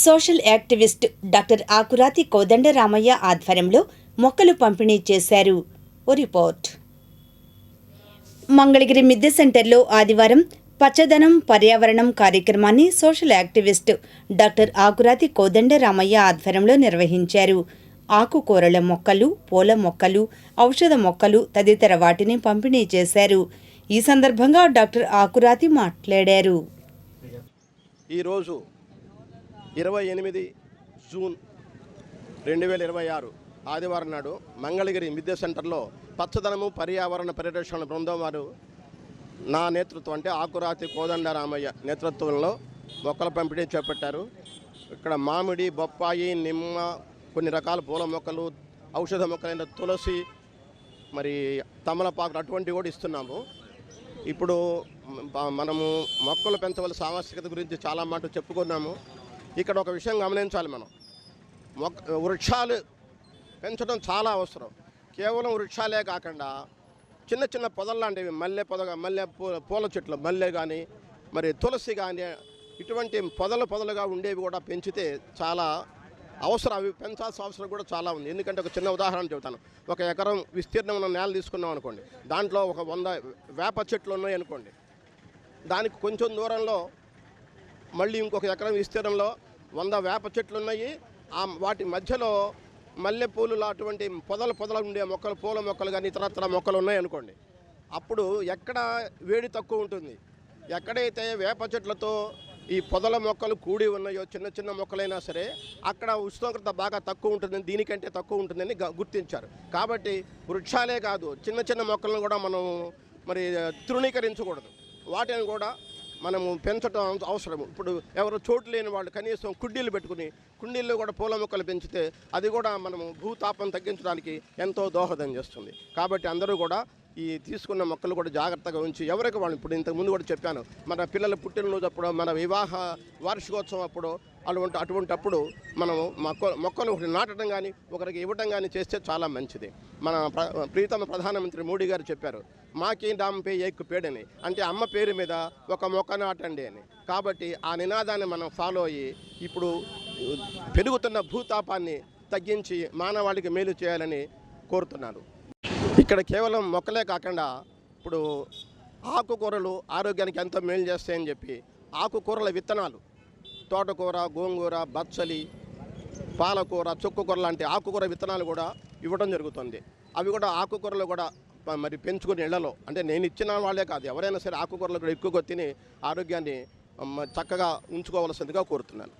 Social activist doctor Akurathi Kodandaramayya ఆధ్వర్యంలో మొక్కలు పంపిణీ చేశారు. ఓ రిపోర్ట్. మంగళగిరి మిద్దె సెంటర్లో ఆదివారం పచ్చదనం పర్యావరణం కార్యక్రమాన్ని social activist doctor Akurathi Kodandaramayya ఆధ్వర్యంలో నిర్వహించారు. ఆకుకూరల మొక్కలు, పూల మొక్కలు, ఔషధ మొక్కలు తదితర వాటిని పంపిణీ చేశారు. ఈ సందర్భంగా డాక్టర్ ఆకురాతి మాట్లాడారు. ఈరోజు 28 జూన్ 2026 ఆదివారం నాడు మంగళగిరి మిద్దె సెంటర్లో పచ్చదనము పర్యావరణ పరిరక్షణ బృందం వారు నా నేతృత్వం అంటే ఆకురాతి కోదండరామయ్య నేతృత్వంలో మొక్కల పంపిణీ చేపట్టారు. ఇక్కడ మామిడి, బొప్పాయి, నిమ్మ, కొన్ని రకాల పూల మొక్కలు, ఔషధ మొక్కలైన తులసి, మరి తమలపాకులు అటువంటివి కూడా ఇస్తున్నాము. ఇప్పుడు మనము మొక్కలు పెంచవలసిన ఆవశ్యకత గురించి చాలా మాట చెప్పుకున్నాము. ఇక్కడ ఒక విషయం గమనించాలి. మనం వృక్షాలు పెంచడం చాలా అవసరం. కేవలం వృక్షాలే కాకుండా చిన్న చిన్న పొదలు లాంటివి, మల్లె పూల చెట్లు, మల్లె కానీ మరి తులసి కానీ ఇటువంటి పొదలుగా ఉండేవి కూడా పెంచితే చాలా అవసరం. అవి పెంచాల్సిన అవసరం కూడా చాలా ఉంది. ఎందుకంటే ఒక చిన్న ఉదాహరణ చెబుతాను. 1 ఎకరం విస్తీర్ణం ఉన్న నేల తీసుకున్నాం అనుకోండి, దాంట్లో ఒక 100 వేప చెట్లు ఉన్నాయి అనుకోండి, దానికి కొంచెం దూరంలో మళ్ళీ ఇంకొక ఎకరం విస్తీర్ణంలో 100 వేప చెట్లు ఉన్నాయి. వాటి మధ్యలో మల్లెపూలు అటువంటి పొదలు ఉండే మొక్కలు, పూల మొక్కలు కానీ ఇతరత్ర మొక్కలు ఉన్నాయి అనుకోండి, అప్పుడు ఎక్కడ వేడి తక్కువ ఉంటుంది, ఎక్కడైతే వేప చెట్లతో ఈ పొదల మొక్కలు కూడి ఉన్నాయో, చిన్న చిన్న మొక్కలైనా సరే అక్కడ ఉష్ణోగ్రత బాగా తక్కువ ఉంటుందని, దీనికంటే తక్కువ ఉంటుందని గుర్తించారు. కాబట్టి వృక్షాలే కాదు, చిన్న చిన్న మొక్కలను కూడా మనం మరి తృణీకరించకూడదు. వాటిని కూడా మనము పెంచడం అవసరము. ఇప్పుడు ఎవరు చోటు లేని వాళ్ళు కనీసం కుండీలు పెట్టుకుని కుండీల్లో కూడా పూల మొక్కలు పెంచితే అది కూడా మనము భూతాపం తగ్గించడానికి ఎంతో దోహదం చేస్తుంది. కాబట్టి అందరూ కూడా ఈ తీసుకున్న మొక్కలు కూడా జాగ్రత్తగా ఉంచి ఎవరికి వాళ్ళు, ఇప్పుడు ఇంతకుముందు కూడా చెప్పాను, మన పిల్లల పుట్టినరోజు అప్పుడు, మన వివాహ వార్షికోత్సవం అప్పుడు, అటువంటప్పుడు మనం మొక్కలు ఒకటి నాటడం కానీ ఒకరికి ఇవ్వడం కానీ చేస్తే చాలా మంచిది. మన ప్రీతమ ప్రధానమంత్రి మోడీ గారు చెప్పారు, మాకి నామ్ పే ఏక్ పేడ్ అని, అంటే అమ్మ పేరు మీద ఒక మొక్క నాటండి అని. కాబట్టి ఆ నినాదాన్ని మనం ఫాలో అయ్యి ఇప్పుడు పెరుగుతున్న భూతాపాన్ని తగ్గించి మానవాళికి మేలు చేయాలని కోరుతున్నాను. ఇక్కడ కేవలం మొక్కలే కాకుండా ఇప్పుడు ఆకుకూరలు ఆరోగ్యానికి ఎంతో మేలు చేస్తాయని చెప్పి ఆకుకూరల విత్తనాలు, తోటకూర, గోంగూర, బచ్చలి, పాలకూర, చుక్కకూర లాంటి ఆకుకూర విత్తనాలు కూడా ఇవ్వడం జరుగుతుంది. అవి కూడా ఆకుకూరలు కూడా మరి పెంచుకుని ఇళ్లలో, అంటే నేను ఇచ్చిన వాళ్ళే కాదు, ఎవరైనా సరే ఆకుకూరలు కూడా ఎక్కువగా తిని ఆరోగ్యాన్ని చక్కగా ఉంచుకోవాల్సిందిగా కోరుతున్నాను.